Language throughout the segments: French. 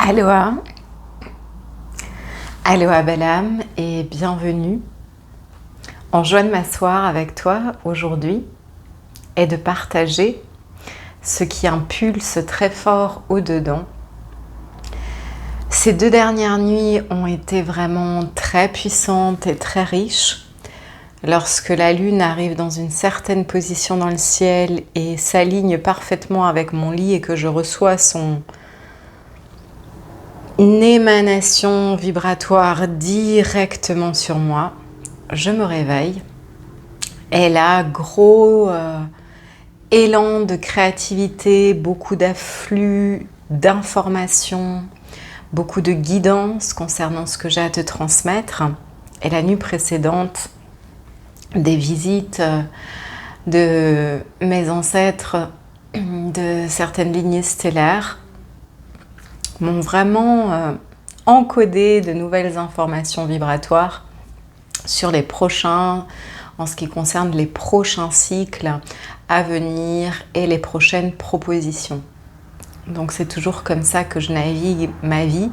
Aloha, aloha belle âme et bienvenue en joie de m'asseoir avec toi aujourd'hui et de partager ce qui impulse très fort au-dedans. Ces 2 dernières nuits ont été vraiment très puissantes et très riches. Lorsque la lune arrive dans une certaine position dans le ciel et s'aligne parfaitement avec mon lit et que je reçois son émanation vibratoire directement sur moi, je me réveille et là, gros élan de créativité, beaucoup d'afflux d'informations, beaucoup de guidance concernant ce que j'ai à te transmettre. Et la nuit précédente, des visites de mes ancêtres de certaines lignées stellaires m'ont vraiment encodé de nouvelles informations vibratoires sur les prochains, en ce qui concerne les prochains cycles à venir et les prochaines propositions. Donc c'est toujours comme ça que je navigue ma vie.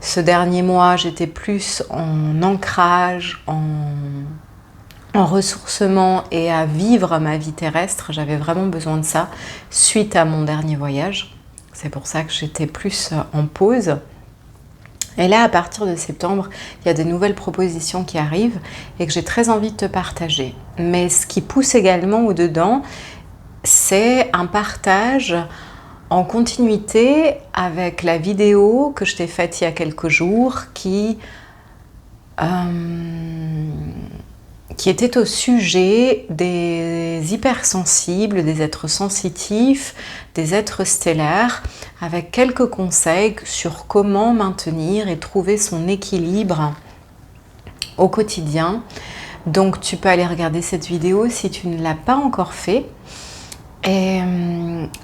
Ce dernier mois, j'étais plus en ancrage, en ressourcement et à vivre ma vie terrestre. J'avais vraiment besoin de ça suite à mon dernier voyage. C'est pour ça que j'étais plus en pause. Et là, à partir de septembre, il y a de nouvelles propositions qui arrivent et que j'ai très envie de te partager. Mais ce qui pousse également au-dedans, c'est un partage en continuité avec la vidéo que je t'ai faite il y a quelques jours qui était au sujet des hypersensibles, des êtres sensitifs, des êtres stellaires, avec quelques conseils sur comment maintenir et trouver son équilibre au quotidien. Donc tu peux aller regarder cette vidéo si tu ne l'as pas encore fait. Et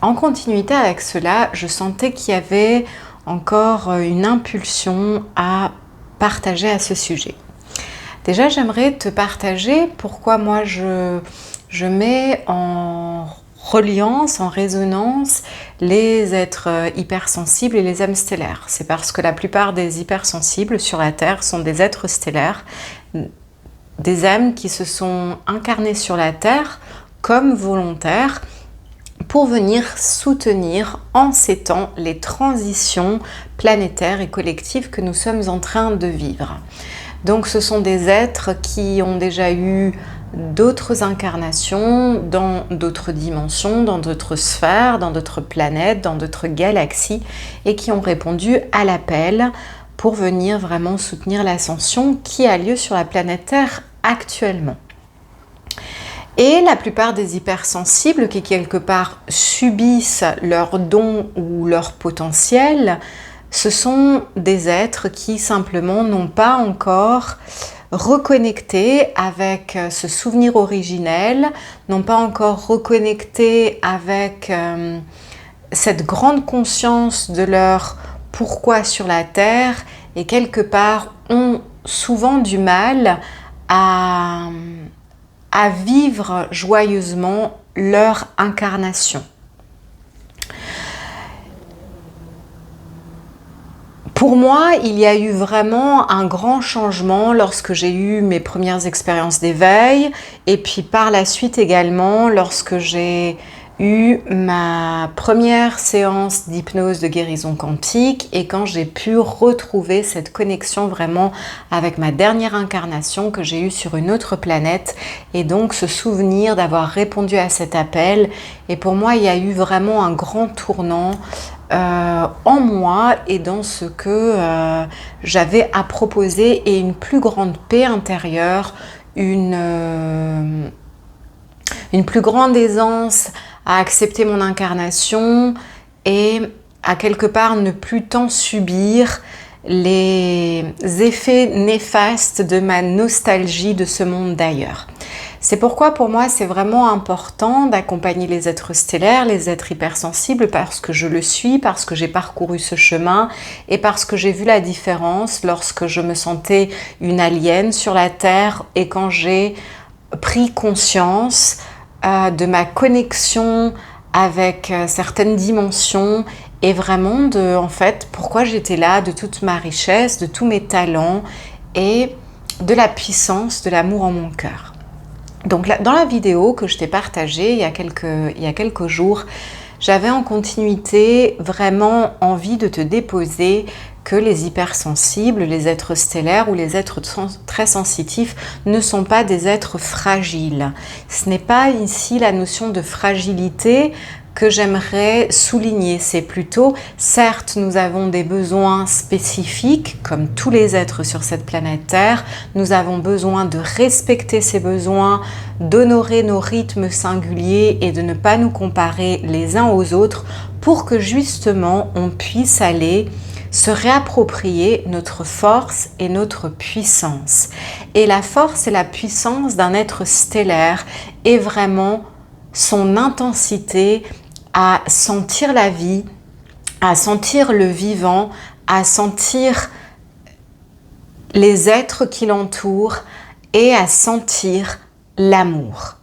en continuité avec cela, je sentais qu'il y avait encore une impulsion à partager à ce sujet. Déjà, j'aimerais te partager pourquoi moi je mets en reliance, en résonance les êtres hypersensibles et les âmes stellaires. C'est parce que la plupart des hypersensibles sur la Terre sont des êtres stellaires, des âmes qui se sont incarnées sur la Terre comme volontaires pour venir soutenir en ces temps les transitions planétaires et collectives que nous sommes en train de vivre. Donc ce sont des êtres qui ont déjà eu d'autres incarnations dans d'autres dimensions, dans d'autres sphères, dans d'autres planètes, dans d'autres galaxies et qui ont répondu à l'appel pour venir vraiment soutenir l'ascension qui a lieu sur la planète Terre actuellement. Et la plupart des hypersensibles qui quelque part subissent leurs dons ou leur potentiel, ce sont des êtres qui simplement n'ont pas encore reconnecté avec ce souvenir originel, n'ont pas encore reconnecté avec cette grande conscience de leur pourquoi sur la Terre et quelque part ont souvent du mal à vivre joyeusement leur incarnation. Pour moi, il y a eu vraiment un grand changement lorsque j'ai eu mes premières expériences d'éveil et puis par la suite également lorsque j'ai eu ma première séance d'hypnose de guérison quantique et quand j'ai pu retrouver cette connexion vraiment avec ma dernière incarnation que j'ai eue sur une autre planète et donc ce souvenir d'avoir répondu à cet appel. Et pour moi, il y a eu vraiment un grand tournant en moi et dans ce que j'avais à proposer et une plus grande paix intérieure, une plus grande aisance à accepter mon incarnation et à quelque part ne plus tant subir les effets néfastes de ma nostalgie de ce monde d'ailleurs. C'est pourquoi pour moi c'est vraiment important d'accompagner les êtres stellaires, les êtres hypersensibles parce que je le suis, parce que j'ai parcouru ce chemin et parce que j'ai vu la différence lorsque je me sentais une alien sur la Terre et quand j'ai pris conscience de ma connexion avec certaines dimensions et vraiment de, en fait, pourquoi j'étais là, de toute ma richesse, de tous mes talents et de la puissance de l'amour en mon cœur. Donc là, dans la vidéo que je t'ai partagée il y a quelques jours, j'avais en continuité vraiment envie de te déposer que les hypersensibles, les êtres stellaires ou les êtres très sensitifs ne sont pas des êtres fragiles. Ce n'est pas ici la notion de fragilité que j'aimerais souligner. C'est plutôt, certes, nous avons des besoins spécifiques, comme tous les êtres sur cette planète Terre. Nous avons besoin de respecter ces besoins, d'honorer nos rythmes singuliers et de ne pas nous comparer les uns aux autres pour que justement on puisse aller se réapproprier notre force et notre puissance. Et la force et la puissance d'un être stellaire est vraiment son intensité à sentir la vie, à sentir le vivant, à sentir les êtres qui l'entourent et à sentir l'amour.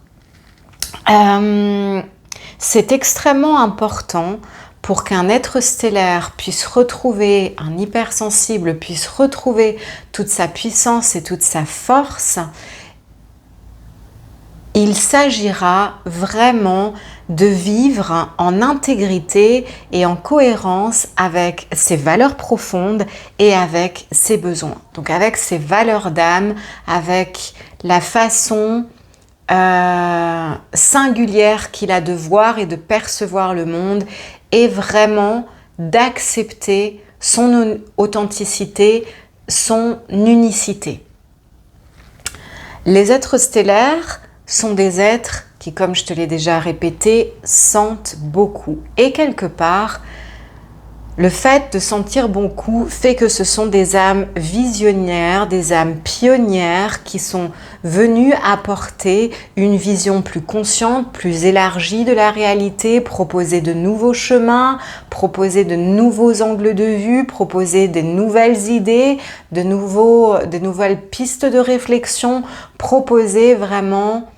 C'est extrêmement important pour qu'un être stellaire puisse retrouver, un hypersensible puisse retrouver toute sa puissance et toute sa force. Il s'agira vraiment de vivre en intégrité et en cohérence avec ses valeurs profondes et avec ses besoins. Donc avec ses valeurs d'âme, avec la façon singulière qu'il a de voir et de percevoir le monde et vraiment d'accepter son authenticité, son unicité. Les êtres stellaires sont des êtres qui, comme je te l'ai déjà répété, sentent beaucoup. Et quelque part, le fait de sentir beaucoup fait que ce sont des âmes visionnaires, des âmes pionnières qui sont venues apporter une vision plus consciente, plus élargie de la réalité, proposer de nouveaux chemins, proposer de nouveaux angles de vue, proposer des nouvelles idées, de nouvelles pistes de réflexion, proposer vraiment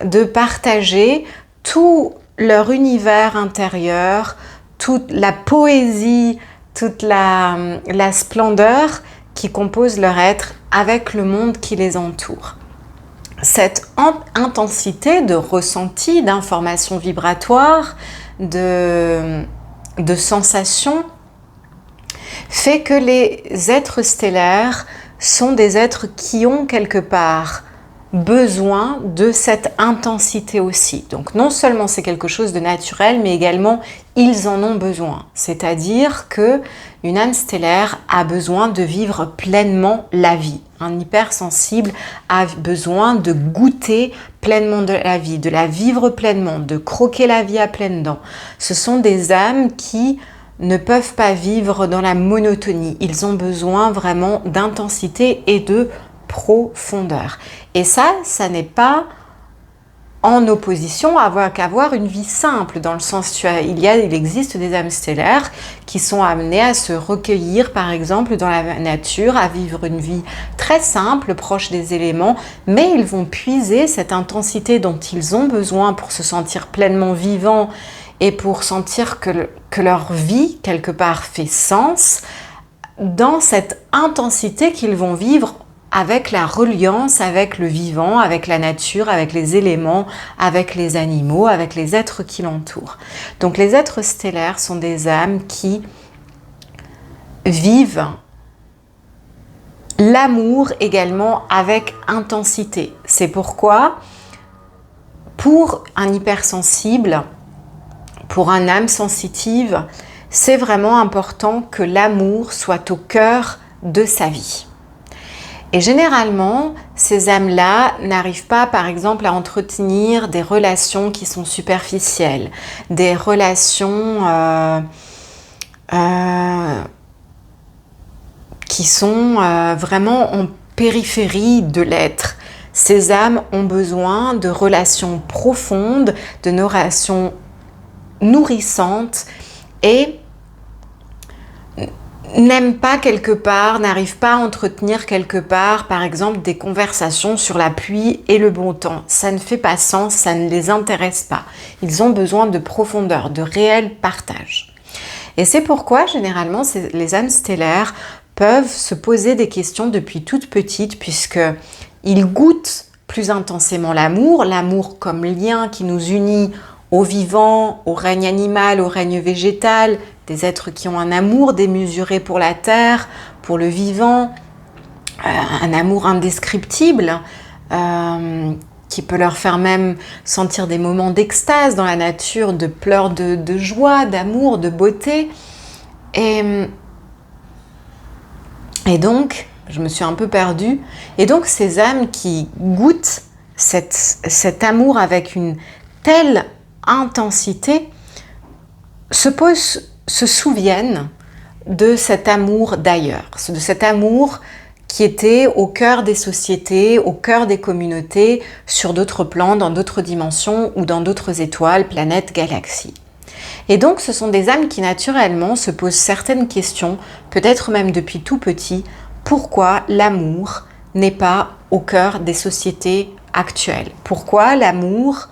de partager tout leur univers intérieur, toute la poésie, toute la splendeur qui compose leur être avec le monde qui les entoure. Cette intensité de ressenti, d'informations vibratoires, de sensations, fait que les êtres stellaires sont des êtres qui ont quelque part besoin de cette intensité aussi. Donc non seulement c'est quelque chose de naturel, mais également ils en ont besoin. C'est-à-dire que une âme stellaire a besoin de vivre pleinement la vie. Un hypersensible a besoin de goûter pleinement de la vie, de la vivre pleinement, de croquer la vie à pleines dents. Ce sont des âmes qui ne peuvent pas vivre dans la monotonie. Ils ont besoin vraiment d'intensité et de profondeur. Et ça n'est pas en opposition qu'avoir une vie simple, dans le sens il existe des âmes stellaires qui sont amenées à se recueillir par exemple dans la nature, à vivre une vie très simple, proche des éléments, mais ils vont puiser cette intensité dont ils ont besoin pour se sentir pleinement vivants et pour sentir que leur vie quelque part fait sens dans cette intensité qu'ils vont vivre avec la reliance avec le vivant, avec la nature, avec les éléments, avec les animaux, avec les êtres qui l'entourent. Donc les êtres stellaires sont des âmes qui vivent l'amour également avec intensité. C'est pourquoi, pour un hypersensible, pour un âme sensitive, c'est vraiment important que l'amour soit au cœur de sa vie. Et généralement, ces âmes-là n'arrivent pas, par exemple, à entretenir des relations qui sont superficielles, des relations qui sont vraiment en périphérie de l'être. Ces âmes ont besoin de relations profondes, de relations nourrissantes et n'aiment pas quelque part, n'arrivent pas à entretenir quelque part, par exemple, des conversations sur la pluie et le bon temps. Ça ne fait pas sens, ça ne les intéresse pas. Ils ont besoin de profondeur, de réel partage. Et c'est pourquoi, généralement, les âmes stellaires peuvent se poser des questions depuis toute petite, puisqu'ils goûtent plus intensément l'amour, l'amour comme lien qui nous unit au vivant, au règne animal, au règne végétal, des êtres qui ont un amour démesuré pour la terre, pour le vivant, un amour indescriptible, qui peut leur faire même sentir des moments d'extase dans la nature, de pleurs de joie, d'amour, de beauté. Et donc, je me suis un peu perdue. Et donc, ces âmes qui goûtent cet amour avec une telle intensité se souviennent de cet amour d'ailleurs, de cet amour qui était au cœur des sociétés, au cœur des communautés, sur d'autres plans, dans d'autres dimensions ou dans d'autres étoiles, planètes, galaxies. Et donc ce sont des âmes qui naturellement se posent certaines questions, peut-être même depuis tout petit, pourquoi l'amour n'est pas au cœur des sociétés actuelles? Pourquoi l'amour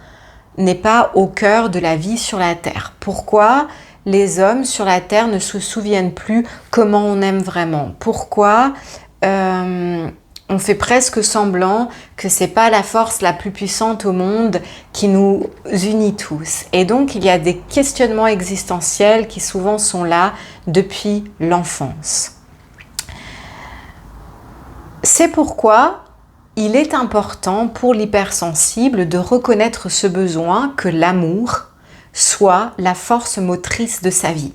n'est pas au cœur de la vie sur la Terre? Pourquoi les hommes sur la Terre ne se souviennent plus comment on aime vraiment? Pourquoi on fait presque semblant que c'est pas la force la plus puissante au monde qui nous unit tous? Et donc il y a des questionnements existentiels qui souvent sont là depuis l'enfance. C'est pourquoi il est important pour l'hypersensible de reconnaître ce besoin que l'amour soit la force motrice de sa vie.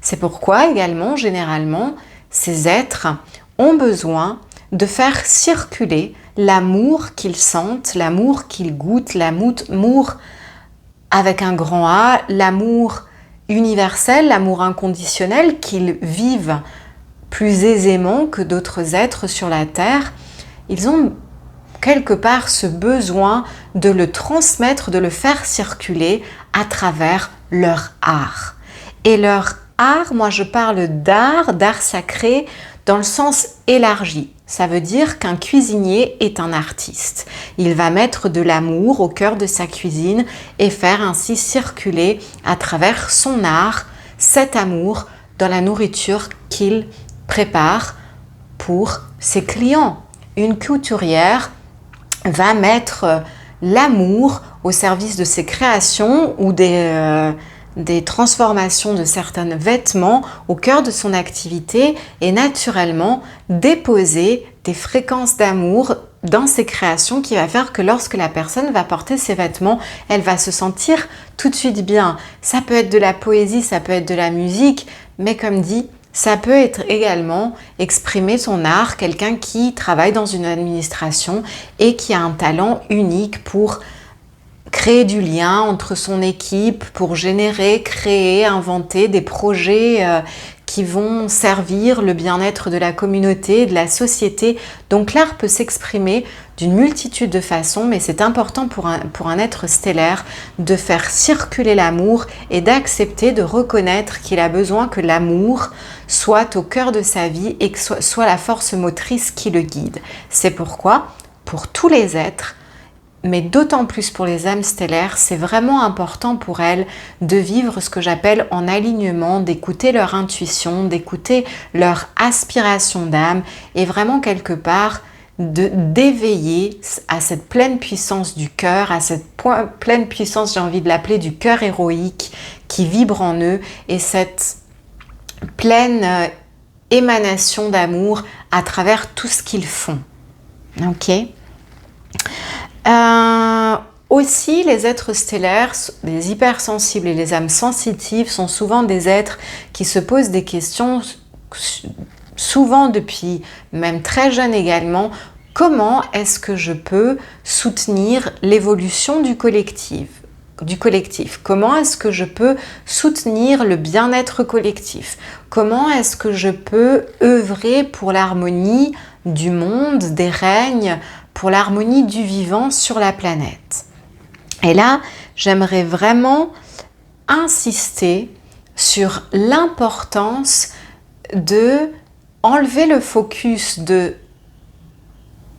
C'est pourquoi également, généralement, ces êtres ont besoin de faire circuler l'amour qu'ils sentent, l'amour qu'ils goûtent, l'amour avec un grand A, l'amour universel, l'amour inconditionnel qu'ils vivent plus aisément que d'autres êtres sur la Terre. Ils ont quelque part ce besoin de le transmettre, de le faire circuler à travers leur art. Et leur art, moi je parle d'art sacré dans le sens élargi. Ça veut dire qu'un cuisinier est un artiste. Il va mettre de l'amour au cœur de sa cuisine et faire ainsi circuler à travers son art cet amour dans la nourriture qu'il prépare pour ses clients. Une couturière va mettre l'amour au service de ses créations ou des transformations de certains vêtements au cœur de son activité et naturellement déposer des fréquences d'amour dans ses créations qui va faire que lorsque la personne va porter ses vêtements, elle va se sentir tout de suite bien. Ça peut être de la poésie, ça peut être de la musique, mais comme dit, ça peut être également exprimer son art, quelqu'un qui travaille dans une administration et qui a un talent unique pour créer du lien entre son équipe, pour générer, créer, inventer des projets qui vont servir le bien-être de la communauté, de la société. Donc l'art peut s'exprimer d'une multitude de façons, mais c'est important pour un être stellaire de faire circuler l'amour et d'accepter, de reconnaître qu'il a besoin que l'amour soit au cœur de sa vie et que soit la force motrice qui le guide. C'est pourquoi, pour tous les êtres, mais d'autant plus pour les âmes stellaires, c'est vraiment important pour elles de vivre ce que j'appelle en alignement, d'écouter leur intuition, d'écouter leur aspiration d'âme et vraiment quelque part d'éveiller à cette pleine puissance du cœur, à cette pleine puissance, j'ai envie de l'appeler, du cœur héroïque qui vibre en eux et cette pleine émanation d'amour à travers tout ce qu'ils font. Ok ? Aussi, les êtres stellaires, les hypersensibles et les âmes sensitives sont souvent des êtres qui se posent des questions, souvent depuis même très jeune également, comment est-ce que je peux soutenir l'évolution du collectif? Comment est-ce que je peux soutenir le bien-être collectif? Comment est-ce que je peux œuvrer pour l'harmonie du monde, des règnes, pour l'harmonie du vivant sur la planète? Et là, j'aimerais vraiment insister sur l'importance de enlever le focus de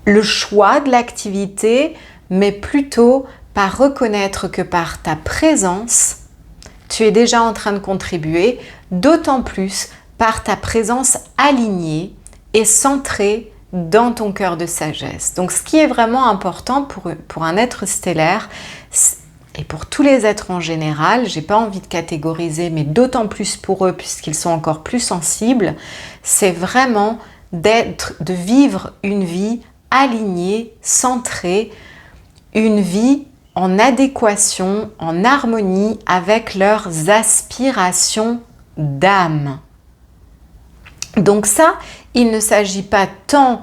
le choix de l'activité, mais plutôt par reconnaître que par ta présence, tu es déjà en train de contribuer d'autant plus par ta présence alignée et centrée dans ton cœur de sagesse. Donc ce qui est vraiment important pour un être stellaire, et pour tous les êtres en général, j'ai pas envie de catégoriser, mais d'autant plus pour eux puisqu'ils sont encore plus sensibles, c'est vraiment de vivre une vie alignée, centrée, une vie en adéquation, en harmonie avec leurs aspirations d'âme. Donc ça, il ne s'agit pas tant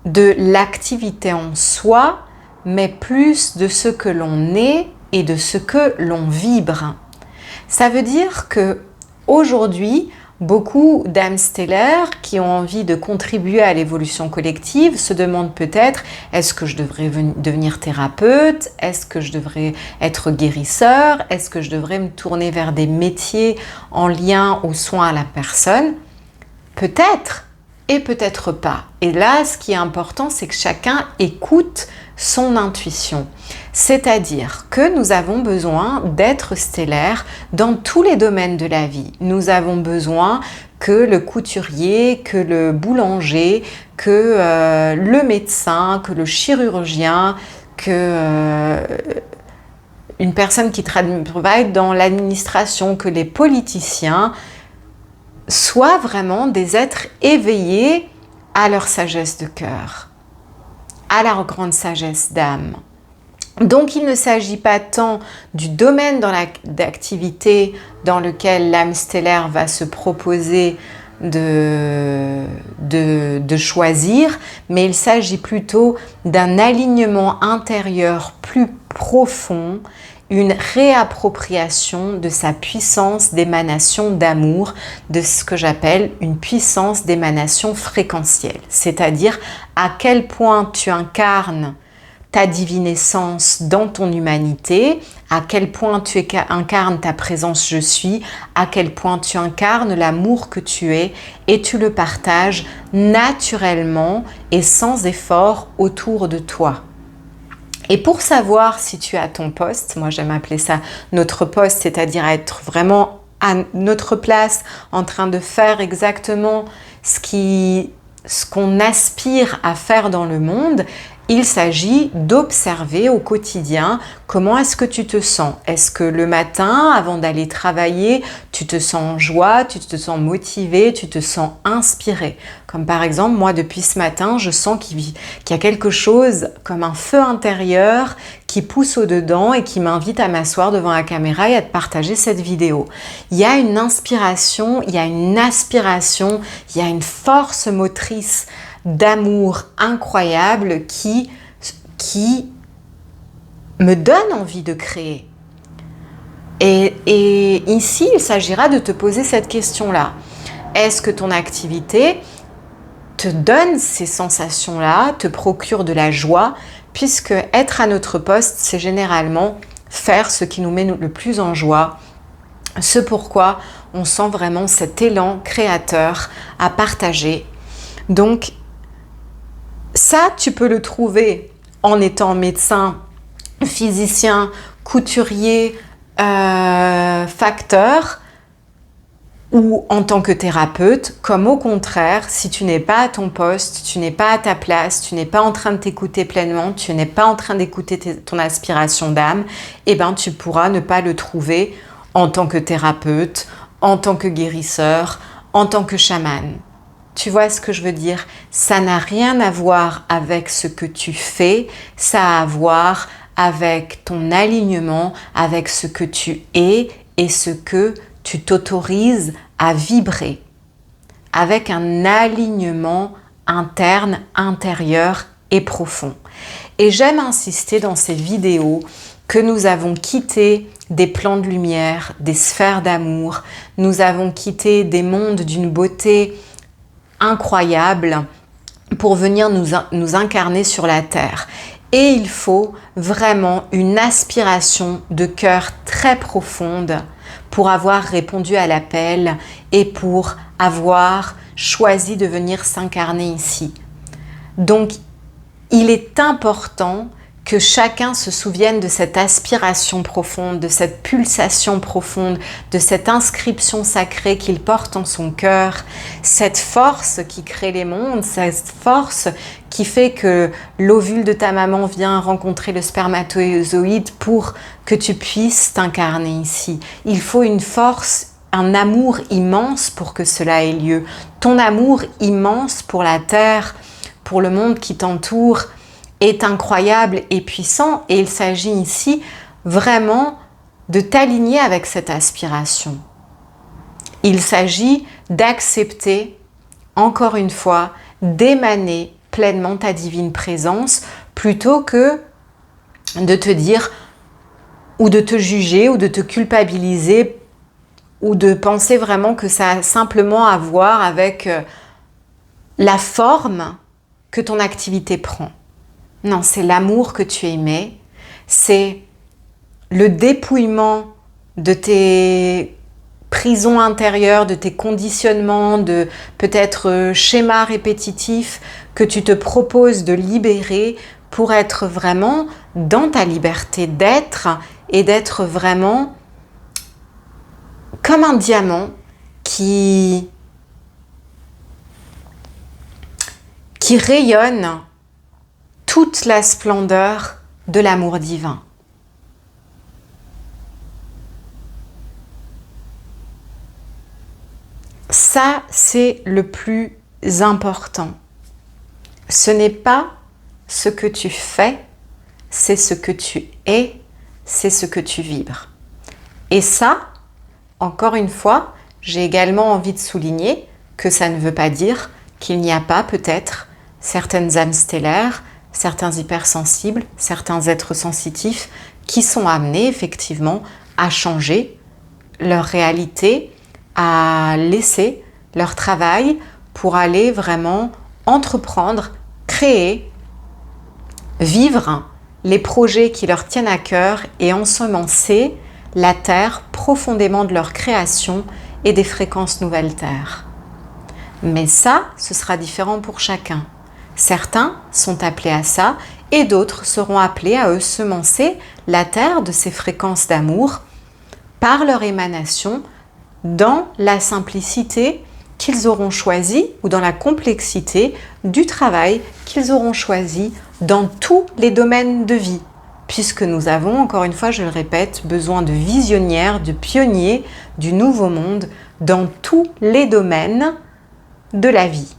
de l'activité en soi, mais plus de ce que l'on est et de ce que l'on vibre. Ça veut dire que aujourd'hui, beaucoup d'âmes stellaires qui ont envie de contribuer à l'évolution collective se demandent peut-être, est-ce que je devrais devenir thérapeute? Est-ce que je devrais être guérisseur? Est-ce que je devrais me tourner vers des métiers en lien aux soins à la personne? Peut-être et peut-être pas. Et là, ce qui est important, c'est que chacun écoute son intuition. C'est-à-dire que nous avons besoin d'être stellaires dans tous les domaines de la vie. Nous avons besoin que le couturier, que le boulanger, que le médecin, que le chirurgien, que une personne qui travaille dans l'administration, que les politiciens soient vraiment des êtres éveillés à leur sagesse de cœur, à leur grande sagesse d'âme. Donc il ne s'agit pas tant du domaine d'activité dans lequel l'âme stellaire va se proposer de choisir, mais il s'agit plutôt d'un alignement intérieur plus profond, une réappropriation de sa puissance d'émanation d'amour, de ce que j'appelle une puissance d'émanation fréquentielle. C'est-à-dire à quel point tu incarnes ta divine essence dans ton humanité, à quel point tu incarnes ta présence je suis, à quel point tu incarnes l'amour que tu es et tu le partages naturellement et sans effort autour de toi. Et pour savoir si tu es à ton poste, moi j'aime appeler ça notre poste, c'est-à-dire être vraiment à notre place, en train de faire exactement ce qu'on aspire à faire dans le monde, il s'agit d'observer au quotidien comment est-ce que tu te sens. Est-ce que le matin, avant d'aller travailler, tu te sens en joie, tu te sens motivé, tu te sens inspiré? Comme par exemple, moi depuis ce matin, je sens qu'il y a quelque chose comme un feu intérieur qui pousse au-dedans et qui m'invite à m'asseoir devant la caméra et à te partager cette vidéo. Il y a une inspiration, il y a une aspiration, il y a une force motrice d'amour incroyable qui me donne envie de créer. Et ici, il s'agira de te poser cette question-là. Est-ce que ton activité te donne ces sensations-là, te procure de la joie, puisque être à notre poste, c'est généralement faire ce qui nous met le plus en joie, ce pourquoi on sent vraiment cet élan créateur à partager. Donc, ça, tu peux le trouver en étant médecin, physicien, couturier, facteur, ou en tant que thérapeute, comme au contraire, si tu n'es pas à ton poste, tu n'es pas à ta place, tu n'es pas en train de t'écouter pleinement, tu n'es pas en train d'écouter ton aspiration d'âme, eh ben tu pourras ne pas le trouver en tant que thérapeute, en tant que guérisseur, en tant que chaman. Tu vois ce que je veux dire? Ça n'a rien à voir avec ce que tu fais, ça a à voir avec ton alignement, avec ce que tu es et ce que tu t'autorises à vibrer, avec un alignement interne, intérieur et profond. Et j'aime insister dans ces vidéos que nous avons quitté des plans de lumière, des sphères d'amour, nous avons quitté des mondes d'une beauté incroyable pour venir nous incarner sur la terre. Et il faut vraiment une aspiration de cœur très profonde pour avoir répondu à l'appel et pour avoir choisi de venir s'incarner ici. Donc, il est important que chacun se souvienne de cette aspiration profonde, de cette pulsation profonde, de cette inscription sacrée qu'il porte en son cœur, cette force qui crée les mondes, cette force qui fait que l'ovule de ta maman vient rencontrer le spermatozoïde pour que tu puisses t'incarner ici. Il faut une force, un amour immense pour que cela ait lieu. Ton amour immense pour la terre, pour le monde qui t'entoure, est incroyable et puissant, et il s'agit ici vraiment de t'aligner avec cette aspiration. Il s'agit d'accepter, encore une fois, d'émaner pleinement ta divine présence, plutôt que de te dire, ou de te juger, ou de te culpabiliser, ou de penser vraiment que ça a simplement à voir avec la forme que ton activité prend. Non, c'est l'amour que tu émets, c'est le dépouillement de tes prisons intérieures, de tes conditionnements, de peut-être schémas répétitifs que tu te proposes de libérer pour être vraiment dans ta liberté d'être et d'être vraiment comme un diamant qui rayonne toute la splendeur de l'amour divin. Ça, c'est le plus important. Ce n'est pas ce que tu fais, c'est ce que tu es, c'est ce que tu vibres. Et ça, encore une fois, j'ai également envie de souligner que ça ne veut pas dire qu'il n'y a pas peut-être certaines âmes stellaires, certains hypersensibles, certains êtres sensitifs qui sont amenés effectivement à changer leur réalité, à laisser leur travail pour aller vraiment entreprendre, créer, vivre les projets qui leur tiennent à cœur et ensemencer la terre profondément de leur création et des fréquences nouvelles terres. Mais ça, ce sera différent pour chacun. Certains sont appelés à ça et d'autres seront appelés à eux semencer la terre de ces fréquences d'amour par leur émanation dans la simplicité qu'ils auront choisie ou dans la complexité du travail qu'ils auront choisi dans tous les domaines de vie. Puisque nous avons, encore une fois, je le répète, besoin de visionnaires, de pionniers du nouveau monde dans tous les domaines de la vie.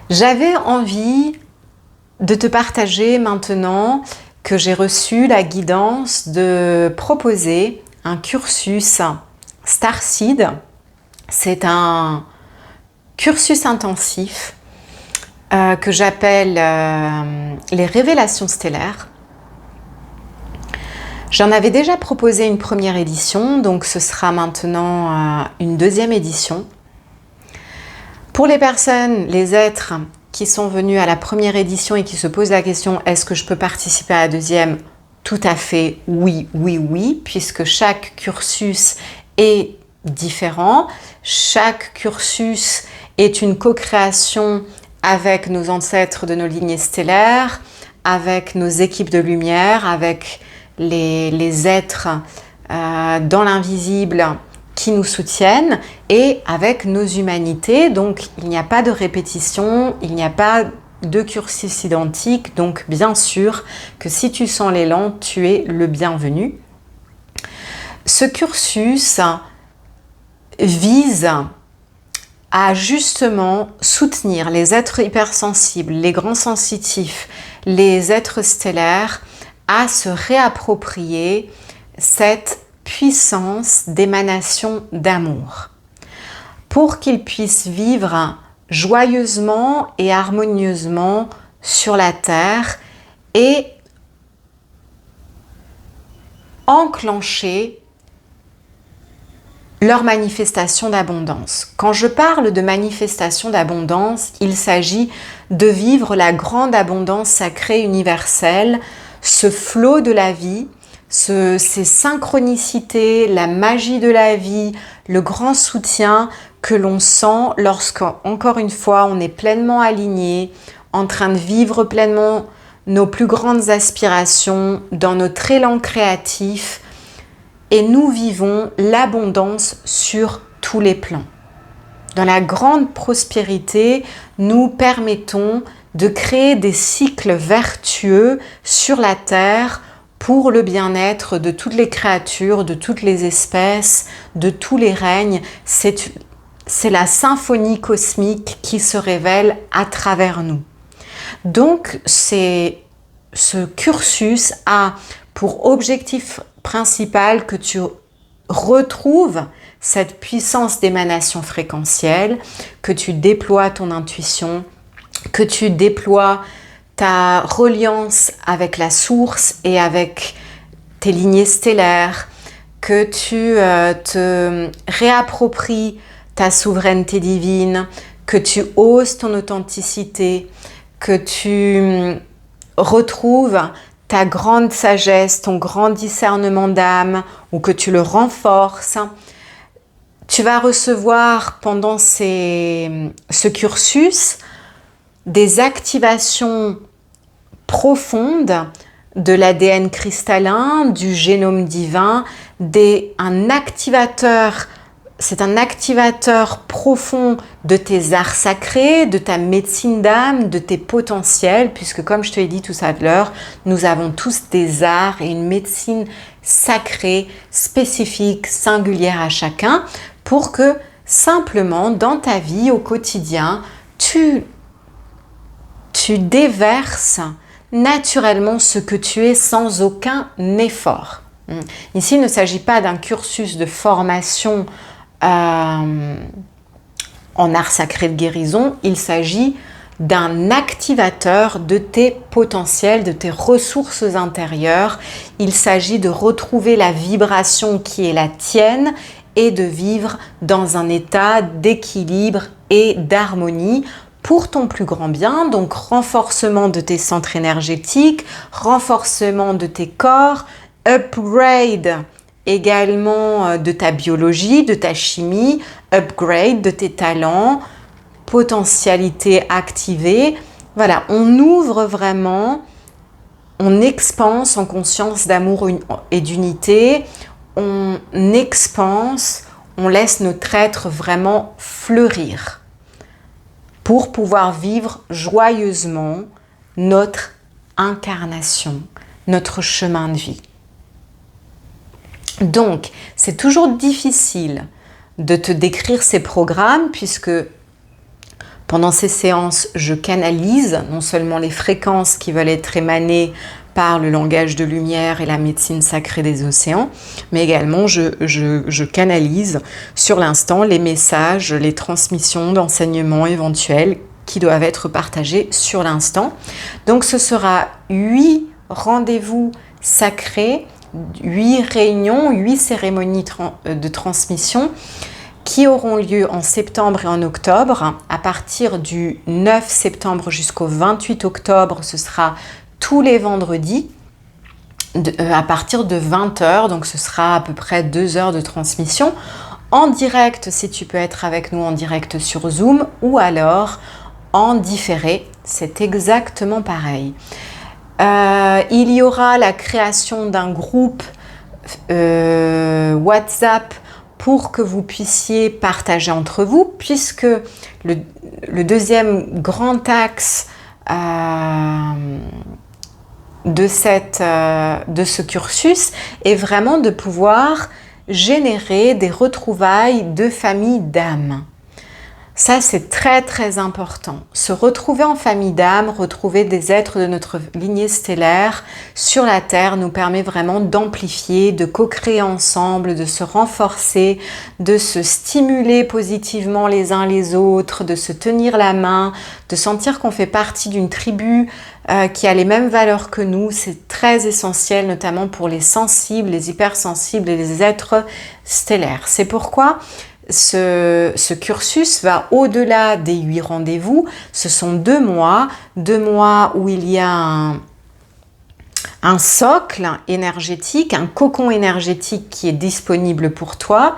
J'avais envie de te partager maintenant que j'ai reçu la guidance de proposer un cursus Starseed. C'est un cursus intensif que j'appelle les révélations stellaires. J'en avais déjà proposé une première édition, donc ce sera maintenant une deuxième édition. Pour les personnes, les êtres qui sont venus à la première édition et qui se posent la question « Est-ce que je peux participer à la deuxième ?» Tout à fait, oui, oui, oui, puisque chaque cursus est différent. Chaque cursus est une co-création avec nos ancêtres de nos lignées stellaires, avec nos équipes de lumière, avec les êtres dans l'invisible qui nous soutiennent et avec nos humanités. Donc, il n'y a pas de répétition, il n'y a pas de cursus identique. Donc, bien sûr que si tu sens l'élan, tu es le bienvenu. Ce cursus vise à justement soutenir les êtres hypersensibles, les grands sensitifs, les êtres stellaires à se réapproprier cette puissance d'émanation d'amour pour qu'ils puissent vivre joyeusement et harmonieusement sur la terre et enclencher leur manifestation d'abondance. Quand je parle de manifestation d'abondance, il s'agit de vivre la grande abondance sacrée universelle, ce flot de la vie, ces synchronicités, la magie de la vie, le grand soutien que l'on sent lorsqu'encore une fois on est pleinement aligné, en train de vivre pleinement nos plus grandes aspirations, dans notre élan créatif, et nous vivons l'abondance sur tous les plans. Dans la grande prospérité, nous permettons de créer des cycles vertueux sur la Terre pour le bien-être de toutes les créatures, de toutes les espèces, de tous les règnes. C'est la symphonie cosmique qui se révèle à travers nous. Donc, ce cursus a pour objectif principal que tu retrouves cette puissance d'émanation fréquentielle, que tu déploies ton intuition, que tu déploies ta reliance avec la source et avec tes lignées stellaires, que tu te réappropries ta souveraineté divine, que tu oses ton authenticité, que tu retrouves ta grande sagesse, ton grand discernement d'âme, ou que tu le renforces. Tu vas recevoir pendant ce cursus des activations profondes de l'ADN cristallin, du génome divin, c'est un activateur profond de tes arts sacrés, de ta médecine d'âme, de tes potentiels, puisque comme je te l'ai dit tout à l'heure, nous avons tous des arts et une médecine sacrée, spécifique, singulière à chacun, pour que simplement dans ta vie au quotidien, tu déverses naturellement ce que tu es sans aucun effort. Ici, il ne s'agit pas d'un cursus de formation en art sacré de guérison, il s'agit d'un activateur de tes potentiels, de tes ressources intérieures. Il s'agit de retrouver la vibration qui est la tienne et de vivre dans un état d'équilibre et d'harmonie pour ton plus grand bien. Donc renforcement de tes centres énergétiques, renforcement de tes corps, upgrade également de ta biologie, de ta chimie, upgrade de tes talents, potentialité activée. Voilà, on ouvre vraiment, on expanse en conscience d'amour et d'unité, on expanse, on laisse notre être vraiment fleurir pour pouvoir vivre joyeusement notre incarnation, notre chemin de vie. Donc, c'est toujours difficile de te décrire ces programmes puisque pendant ces séances, je canalise non seulement les fréquences qui veulent être émanées par le langage de lumière et la médecine sacrée des océans, mais également je canalise sur l'instant les messages, les transmissions d'enseignements éventuels qui doivent être partagés sur l'instant. Donc ce sera 8 rendez-vous sacrés, 8 réunions, 8 cérémonies de transmission qui auront lieu en septembre et en octobre. À partir du 9 septembre jusqu'au 28 octobre, ce sera tous les vendredis à partir de 20h, donc ce sera à peu près 2 heures de transmission en direct si tu peux être avec nous en direct sur Zoom ou alors en différé, c'est exactement pareil. Il y aura la création d'un groupe WhatsApp pour que vous puissiez partager entre vous, puisque le deuxième grand axe de ce cursus est vraiment de pouvoir générer des retrouvailles de famille d'âme. Ça, c'est très très important. Se retrouver en famille d'âme, retrouver des êtres de notre lignée stellaire sur la Terre nous permet vraiment d'amplifier, de co-créer ensemble, de se renforcer, de se stimuler positivement les uns les autres, de se tenir la main, de sentir qu'on fait partie d'une tribu qui a les mêmes valeurs que nous. C'est très essentiel, notamment pour les sensibles, les hypersensibles et les êtres stellaires. C'est pourquoi ce cursus va au-delà des 8 rendez-vous. Ce sont 2 mois où il y a un un socle énergétique, un cocon énergétique qui est disponible pour toi,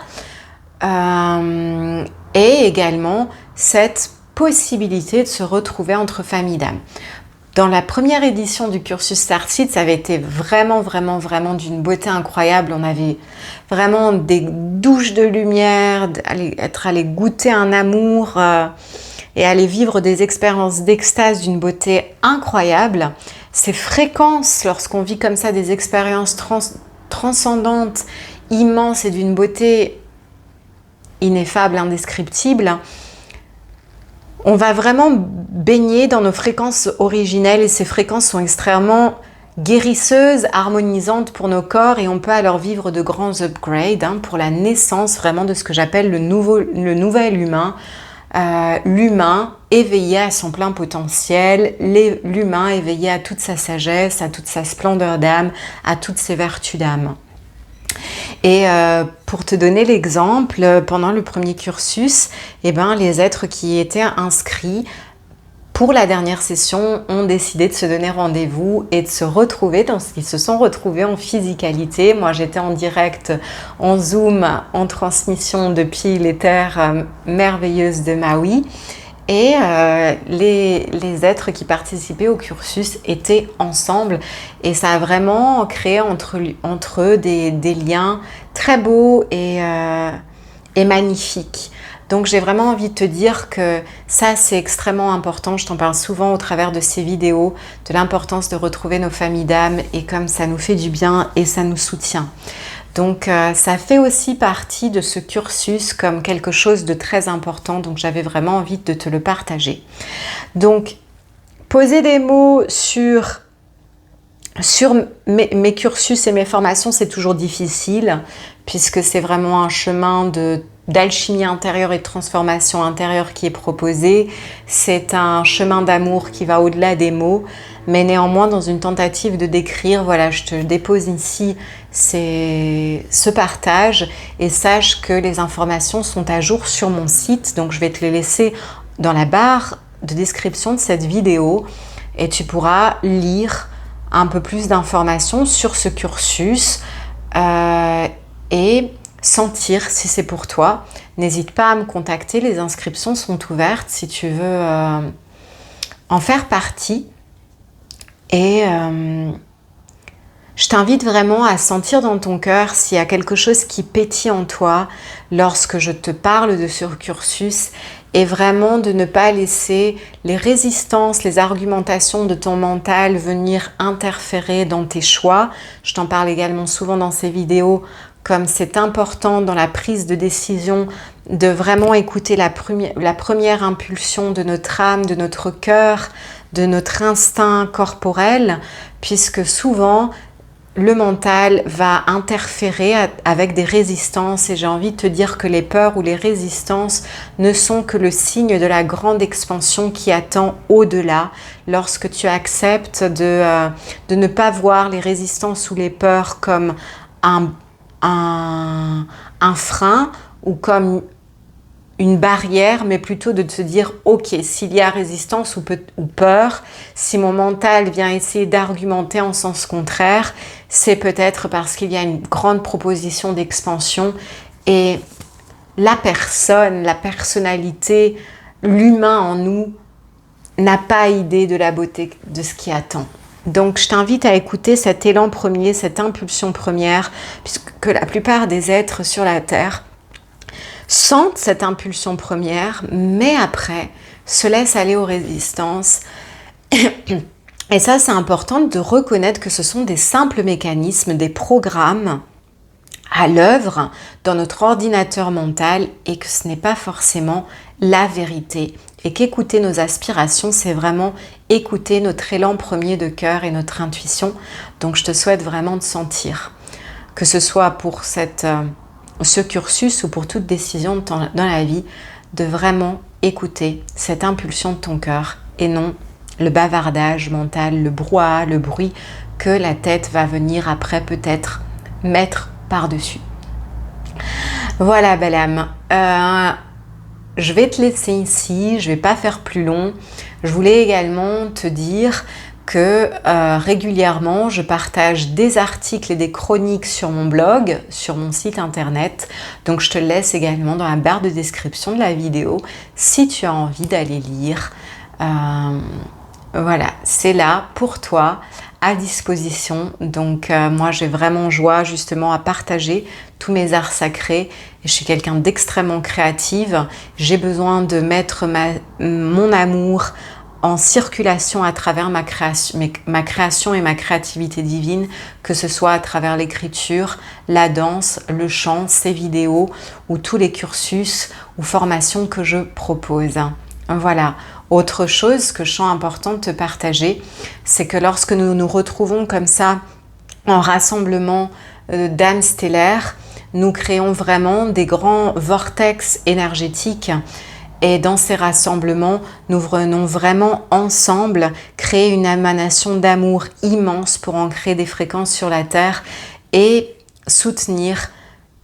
et également cette possibilité de se retrouver entre familles d'âme. Dans la première édition du cursus Starseed, ça avait été vraiment d'une beauté incroyable. On avait vraiment des douches de lumière, être allé goûter un amour et aller vivre des expériences d'extase d'une beauté incroyable. Ces fréquences, lorsqu'on vit comme ça des expériences transcendantes, immenses et d'une beauté ineffable, indescriptible, on va vraiment baigner dans nos fréquences originelles et ces fréquences sont extrêmement guérisseuses, harmonisantes pour nos corps et on peut alors vivre de grands upgrades pour la naissance vraiment de ce que j'appelle le nouvel humain, l'humain éveillé à son plein potentiel, l'humain éveillé à toute sa sagesse, à toute sa splendeur d'âme, à toutes ses vertus d'âme. Et pour te donner l'exemple, pendant le premier cursus, les êtres qui étaient inscrits pour la dernière session ont décidé de se donner rendez-vous et de se retrouver. Ils se sont retrouvés en physicalité. Moi, j'étais en direct, en Zoom, en transmission depuis les terres merveilleuses de Maui. Et les êtres qui participaient au cursus étaient ensemble et ça a vraiment créé entre eux des liens très beaux et magnifiques. Donc j'ai vraiment envie de te dire que ça c'est extrêmement important, je t'en parle souvent au travers de ces vidéos, de l'importance de retrouver nos familles d'âme et comme ça nous fait du bien et ça nous soutient. Donc ça fait aussi partie de ce cursus comme quelque chose de très important, donc j'avais vraiment envie de te le partager. Donc poser des mots sur mes cursus et mes formations, c'est toujours difficile puisque c'est vraiment un chemin d'alchimie intérieure et de transformation intérieure qui est proposé. C'est un chemin d'amour qui va au-delà des mots, mais néanmoins dans une tentative de décrire, voilà, je te dépose ici ce partage et sache que les informations sont à jour sur mon site, donc je vais te les laisser dans la barre de description de cette vidéo et tu pourras lire un peu plus d'informations sur ce cursus et sentir si c'est pour toi. N'hésite pas à me contacter, les inscriptions sont ouvertes si tu veux en faire partie. Et je t'invite vraiment à sentir dans ton cœur s'il y a quelque chose qui pétille en toi lorsque je te parle de ce cursus et vraiment de ne pas laisser les résistances, les argumentations de ton mental venir interférer dans tes choix. Je t'en parle également souvent dans ces vidéos, comme c'est important dans la prise de décision de vraiment écouter la première impulsion de notre âme, de notre cœur, de notre instinct corporel, puisque souvent le mental va interférer avec des résistances et j'ai envie de te dire que les peurs ou les résistances ne sont que le signe de la grande expansion qui attend au-delà lorsque tu acceptes de ne pas voir les résistances ou les peurs comme un frein ou comme une barrière, mais plutôt de te dire ok, s'il y a résistance ou peur, si mon mental vient essayer d'argumenter en sens contraire, c'est peut-être parce qu'il y a une grande proposition d'expansion et la personne, la personnalité, l'humain en nous n'a pas idée de la beauté de ce qui attend. Donc je t'invite à écouter cet élan premier, cette impulsion première, puisque la plupart des êtres sur la Terre sentent cette impulsion première, mais après se laissent aller aux résistances. Et ça, c'est important de reconnaître que ce sont des simples mécanismes, des programmes à l'œuvre dans notre ordinateur mental et que ce n'est pas forcément la vérité. Et qu'écouter nos aspirations, c'est vraiment écouter notre élan premier de cœur et notre intuition. Donc je te souhaite vraiment de sentir, que ce soit pour ce cursus ou pour toute décision dans la vie, de vraiment écouter cette impulsion de ton cœur et non le bavardage mental, le brouhaha, le bruit que la tête va venir après peut-être mettre par-dessus. Voilà, belle âme. Je vais te laisser ici, je ne vais pas faire plus long. Je voulais également te dire que régulièrement je partage des articles et des chroniques sur mon blog, sur mon site internet. Donc je te laisse également dans la barre de description de la vidéo si tu as envie d'aller lire. Voilà, c'est là pour toi, à disposition. Donc moi j'ai vraiment joie justement à partager tous mes arts sacrés. Je suis quelqu'un d'extrêmement créative. J'ai besoin de mettre mon amour en circulation à travers ma création et ma créativité divine, que ce soit à travers l'écriture, la danse, le chant, ces vidéos ou tous les cursus ou formations que je propose. Voilà. Autre chose que je sens important de te partager, c'est que lorsque nous nous retrouvons comme ça en rassemblement d'âmes stellaires, nous créons vraiment des grands vortex énergétiques. Et dans ces rassemblements, nous venons vraiment ensemble créer une émanation d'amour immense pour ancrer des fréquences sur la Terre et soutenir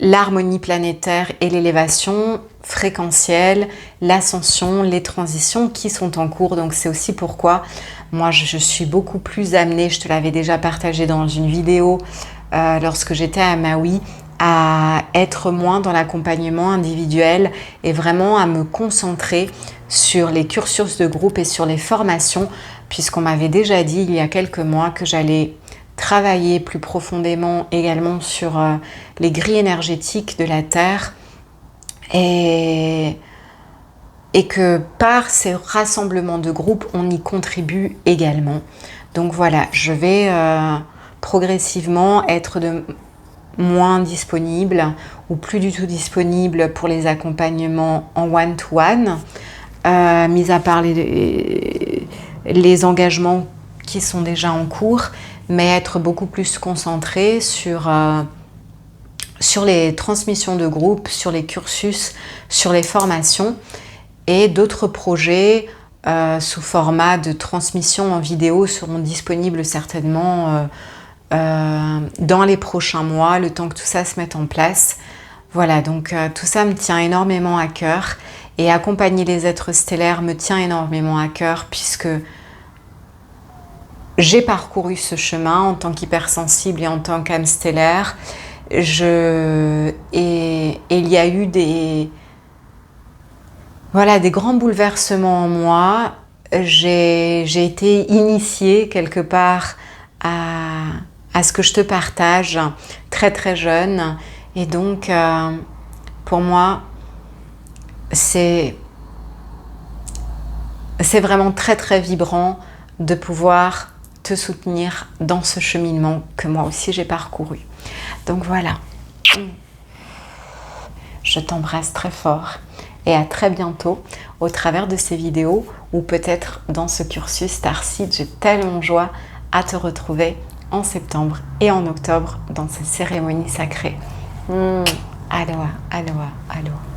l'harmonie planétaire et l'élévation fréquentielle, l'ascension, les transitions qui sont en cours. Donc c'est aussi pourquoi moi je suis beaucoup plus amenée, je te l'avais déjà partagé dans une vidéo lorsque j'étais à Maui, à être moins dans l'accompagnement individuel et vraiment à me concentrer sur les cursus de groupe et sur les formations, puisqu'on m'avait déjà dit il y a quelques mois que j'allais travailler plus profondément également sur les grilles énergétiques de la Terre et que par ces rassemblements de groupe, on y contribue également. Donc voilà, je vais progressivement être moins disponible ou plus du tout disponible pour les accompagnements en one-to-one, mis à part les engagements qui sont déjà en cours, mais être beaucoup plus concentrée sur les transmissions de groupe, sur les cursus, sur les formations et d'autres projets sous format de transmission en vidéo seront disponibles certainement dans les prochains mois, le temps que tout ça se mette en place. Voilà, donc tout ça me tient énormément à cœur et accompagner les êtres stellaires me tient énormément à cœur puisque j'ai parcouru ce chemin en tant qu'hypersensible et en tant qu'âme stellaire. Et il y a eu des grands bouleversements en moi. J'ai été initiée quelque part à ce que je te partage très très jeune. Et donc, pour moi, c'est vraiment très très vibrant de pouvoir te soutenir dans ce cheminement que moi aussi j'ai parcouru. Donc voilà, je t'embrasse très fort et à très bientôt au travers de ces vidéos ou peut-être dans ce cursus Starseed. J'ai tellement joie à te retrouver en septembre et en octobre dans ces cérémonies sacrées. Aloha, aloha, aloha.